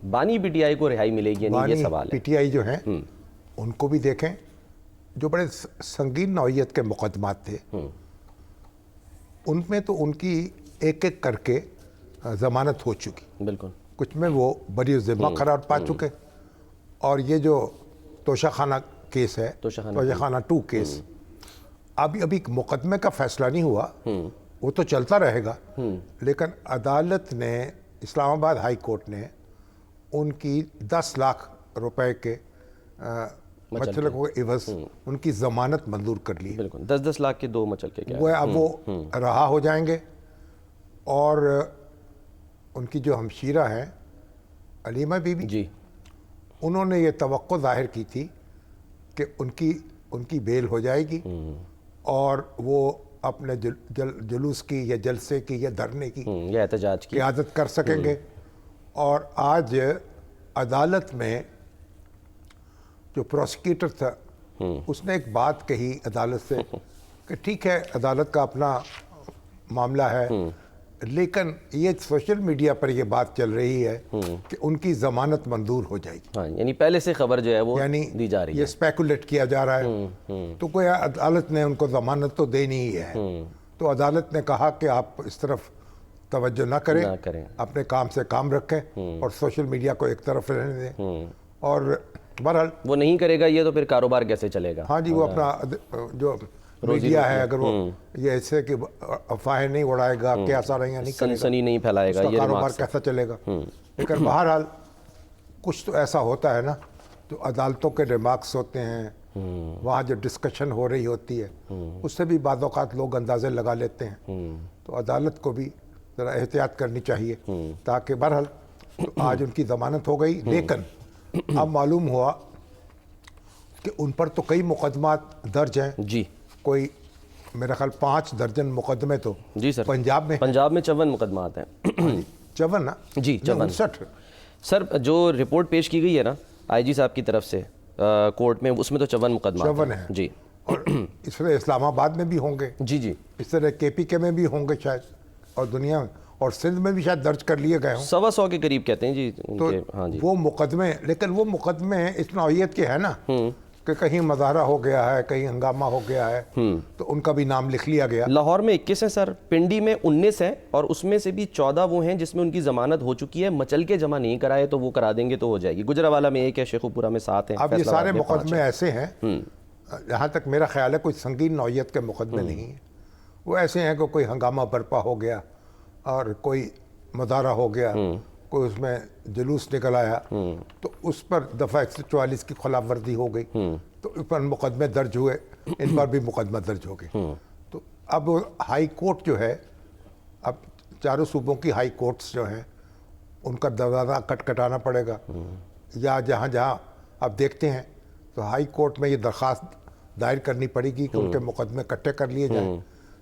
बानी पीटीआई को रिहाई मिलेगी या नहीं, ये सवाल है। पीटीआई जो है उनको भी देखें, जो बड़े संगीन नौइयत के मुकदमात थे उनमें तो उनकी एक एक करके जमानत हो चुकी, बिल्कुल, कुछ में वो बरी ज़िम्मा करार पा चुके। और ये जो तोशाखाना केस है, तोशाखाना 2 केस, अभी मुकदमे का फैसला नहीं हुआ, वो तो चलता रहेगा। लेकिन अदालत ने, इस्लामाबाद हाई कोर्ट ने उनकी 10 लाख रुपए के मचल को एवज उनकी जमानत मंजूर कर ली। बिल्कुल, 10-10 लाख के 2 मचल के क्या वो अब वो रहा हो जाएंगे। और उनकी जो हमशीरा है अलीमा बीबी जी, उन्होंने ये तवक्को जाहिर की थी कि उनकी बेल हो जाएगी और वो अपने जुलूस की या जलसे की या धरने की या एहतजाज की क़ियादत कर सकेंगे। और आज अदालत में जो प्रोसिक्यूटर था उसने एक बात कही अदालत से कि ठीक है, अदालत का अपना मामला है, लेकिन ये सोशल मीडिया पर ये बात चल रही है कि उनकी जमानत मंजूर हो जाएगी। हाँ, यानी पहले से खबर जो है वो यानी दी जा रही है, ये स्पेकुलेट किया जा रहा है। तो कोई अदालत ने उनको जमानत तो देनी ही है। तो अदालत ने कहा कि आप इस तरफ तवज्जो ना करें, अपने काम से काम रखें और सोशल मीडिया को एक तरफ रहने दें। और बहरहाल वो नहीं करेगा ये तो फिर कारोबार कैसे चलेगा? हाँ जी, वो अपना जो मीडिया है, अगर वो ये ऐसे कि अफवाहें नहीं उड़ाएगा, क्या सारा नहीं करेगा, सनसनी नहीं फैलाएगा, ये कारोबार कैसा चलेगा? लेकिन बहरहाल कुछ तो ऐसा होता है ना, जो अदालतों के रिमार्क्स होते हैं, वहाँ जो डिस्कशन हो रही होती है, उससे भी बाद औक़ात लोग अंदाजे लगा लेते हैं। तो अदालत को भी ज़रा एहतियात करनी चाहिए, ताकि बहरहाल तो आज उनकी ज़मानत हो गई। लेकिन अब मालूम हुआ कि उन पर तो कई मुकदमात दर्ज हैं जी, कोई मेरा ख्याल 5 दर्जन मुकदमे तो जी सर पंजाब में 54 मुकदमात हैं। 54 ना जी, 59 सर, जो रिपोर्ट पेश की गई है ना आईजी साहब की तरफ से कोर्ट में, उसमें तो 54 मुकदमात 54 है जी। और इस तरह इस्लामाबाद में भी होंगे, जी, इस तरह KPK में भी होंगे शायद, और दुनिया में और सिंध में भी शायद दर्ज कर लिए गए हों। 125 के करीब कहते हैं जी उनके। तो हाँ जी, वो मुकदमे, लेकिन वो मुकदमे इस नौइयत के हैं ना कि कहीं मजारा हो गया है, कहीं हंगामा हो गया है, तो उनका भी नाम लिख लिया गया। लाहौर में 21 है सर, पिंडी में 19 है, और उसमें से भी 14 वो हैं जिसमें उनकी जमानत हो चुकी है। मचल के जमा नहीं कराए तो वो करा देंगे तो हो जाएगी। गुजरावाला में 1 है, शेखुपुरा में 7 है। अब ये सारे मुकदमे ऐसे हैं, जहाँ तक मेरा ख्याल है कोई संगीन नौइयत के मुकदमे नहीं है। वो ऐसे हैं कि कोई हंगामा बर्पा हो गया और कोई मजारा हो गया, कोई उसमें जुलूस निकल आया, तो उस पर दफ़ा 144 की खिलाफ वर्जी हो गई, तो इस पर मुकदमे दर्ज हुए, इन पर भी मुकदमा दर्ज हो गए। तो अब हाई कोर्ट जो है, अब चारों सूबों की हाई कोर्ट्स जो हैं उनका दरवाज़ा खटखटाना पड़ेगा, या जहाँ जहाँ अब देखते हैं तो हाई कोर्ट में ये दरख्वास्त दायर करनी पड़ेगी कि उनके मुकदमे इकट्ठे कर लिए जाएँ,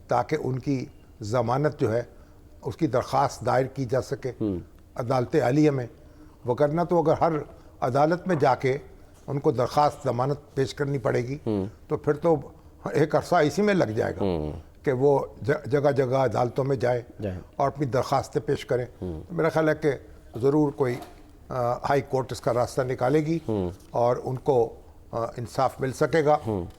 ताकि उनकी ज़मानत जो है उसकी दरख्वास्त दायर की जा सके अदालत आलिया में। वगरना तो अगर हर अदालत में जाके उनको दरख्वास्त ज़मानत पेश करनी पड़ेगी तो फिर तो एक अरसा इसी में लग जाएगा कि वो जगह जगह अदालतों में जाए और अपनी दरख्वास्तें पेश करें। तो मेरा ख्याल है कि ज़रूर कोई हाई कोर्ट इसका रास्ता निकालेगी और उनको इंसाफ मिल सकेगा।